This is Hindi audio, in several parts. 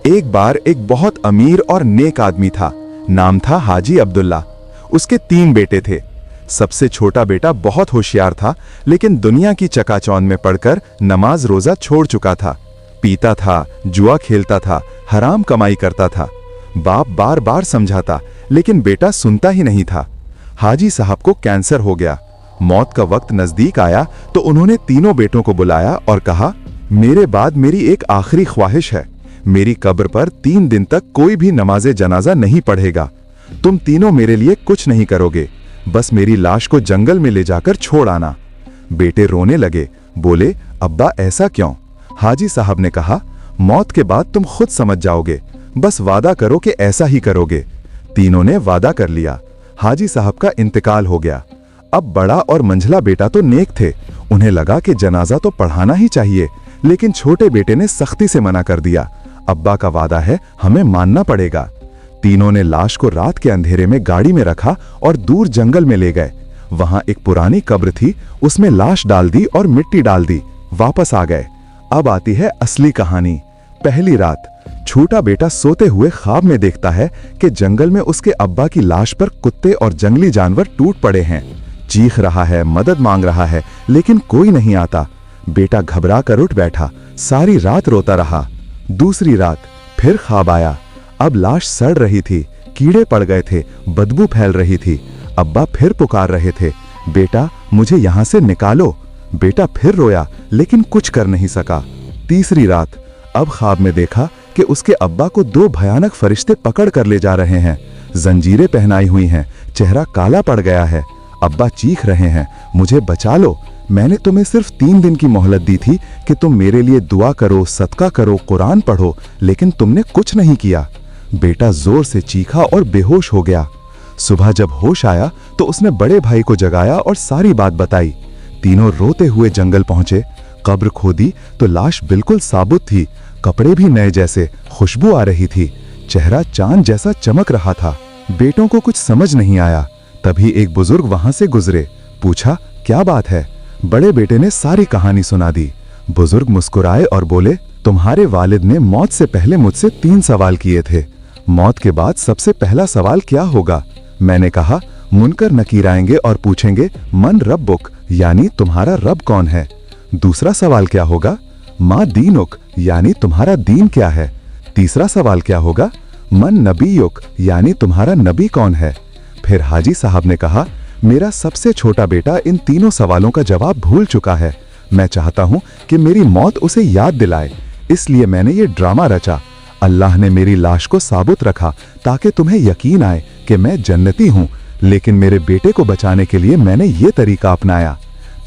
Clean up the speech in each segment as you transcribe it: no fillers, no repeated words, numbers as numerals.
एक बार एक बहुत अमीर और नेक आदमी था। नाम था हाजी अब्दुल्ला। उसके 3 बेटे थे। सबसे छोटा बेटा बहुत होशियार था, लेकिन दुनिया की चकाचौंध में पड़कर नमाज रोजा छोड़ चुका था। पीता था, जुआ खेलता था, हराम कमाई करता था। बाप बार बार समझाता, लेकिन बेटा सुनता ही नहीं था। हाजी साहब को कैंसर हो गया। मौत का वक्त नजदीक आया तो उन्होंने तीनों बेटों को बुलाया और कहा, मेरे बाद मेरी एक आखिरी ख्वाहिश है। मेरी कब्र पर 3 दिन तक कोई भी नमाज़े जनाजा नहीं पढ़ेगा। तुम तीनों मेरे लिए कुछ नहीं करोगे, बस मेरी लाश को जंगल में ले जाकर छोड़ आना। बेटे रोने लगे, बोले, अब्बा ऐसा क्यों? हाजी साहब ने कहा, मौत के बाद तुम खुद समझ जाओगे, बस वादा करो कि ऐसा ही करोगे। तीनों ने वादा कर लिया। हाजी साहब का इंतकाल हो गया। अब बड़ा और मंझला बेटा तो नेक थे, उन्हें लगा कि जनाजा तो पढ़ाना ही चाहिए, लेकिन छोटे बेटे ने सख्ती से मना कर दिया। अब्बा का वादा है, हमें मानना पड़ेगा। तीनों ने लाश को रात के अंधेरे में गाड़ी में रखा और दूर जंगल में ले गए। वहां एक पुरानी कब्र थी, उसमें लाश डाल दी और मिट्टी डाल दी। वापस आ गए। अब आती है असली कहानी। पहली रात छोटा बेटा सोते हुए ख्वाब में देखता है कि जंगल में उसके अब्बा की लाश पर कुत्ते और जंगली जानवर टूट पड़े हैं। चीख रहा है, मदद मांग रहा है, लेकिन कोई नहीं आता। बेटा घबरा कर उठ बैठा, सारी रात रोता रहा। दूसरी रात फिर ख्वाब आया। अब लाश सड़ रही थी, कीड़े पड़ गए थे, बदबू फैल रही थी। अब्बा फिर पुकार रहे थे, बेटा मुझे यहां से निकालो। बेटा फिर रोया, लेकिन कुछ कर नहीं सका। तीसरी रात अब ख्वाब में देखा कि उसके अब्बा को 2 भयानक फरिश्ते पकड़ कर ले जा रहे हैं। जंजीरें पहनाई हुई हैं, चेहरा काला पड़ गया है। अब्बा चीख रहे हैं, मुझे बचा लो। मैंने तुम्हें सिर्फ 3 दिन की मोहलत दी थी कि तुम मेरे लिए दुआ करो, सदका करो, कुरान पढ़ो, लेकिन तुमने कुछ नहीं किया। बेटा जोर से चीखा और बेहोश हो गया। सुबह जब होश आया तो उसने बड़े भाई को जगाया और सारी बात बताई। तीनों रोते हुए जंगल पहुंचे। कब्र खोदी तो लाश बिल्कुल साबुत थी, कपड़े भी नए जैसे, खुशबू आ रही थी, चेहरा चांद जैसा चमक रहा था। बेटों को कुछ समझ नहीं आया। तभी एक बुजुर्ग वहां से गुजरे। पूछा, क्या बात है? बड़े बेटे ने सारी कहानी सुना दी। बुजुर्ग मुस्कुराए और बोले, तुम्हारे वालिद ने मौत से पहले मुझसे 3 सवाल किए थे। मौत के बाद सबसे पहला सवाल क्या होगा? मैंने कहा, मुनकर नकीर आएंगे और पूछेंगे, मन रब्बुक, यानी तुम्हारा रब कौन है? दूसरा सवाल क्या होगा? माँ दीनुक, यानी तुम्हारा दीन क्या है? तीसरा सवाल क्या होगा? मन नबीयुक, यानी तुम्हारा नबी कौन है? फिर हाजी साहब ने कहा, मेरा सबसे छोटा बेटा इन तीनों सवालों का जवाब भूल चुका है। मैं चाहता हूं कि मेरी मौत उसे याद दिलाए, इसलिए मैंने ये ड्रामा रचा। अल्लाह ने मेरी लाश को साबुत रखा ताकि तुम्हें यकीन आए कि मैं जन्नती हूं, लेकिन मेरे बेटे को बचाने के लिए मैंने ये तरीका अपनाया।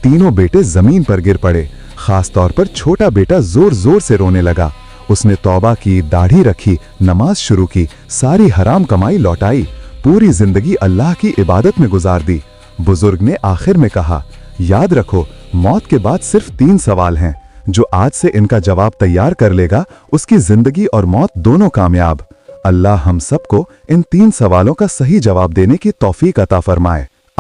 तीनों बेटे जमीन पर गिर पड़े। खास तौर पर छोटा बेटा जोर जोर से रोने लगा। उसने तौबा की, दाढ़ी रखी, नमाज शुरू की, सारी हराम कमाई लौटाई, पूरी जिंदगी अल्लाह की इबादत में गुजार दी। बुजुर्ग ने आखिर में कहा, याद रखो, मौत के बाद सिर्फ 3 सवाल हैं। जो आज से इनका जवाब तैयार कर लेगा, उसकी जिंदगी और मौत दोनों कामयाब। अल्लाह हम सबको इन 3 सवालों का सही जवाब देने की तौफीक अता फरमाए।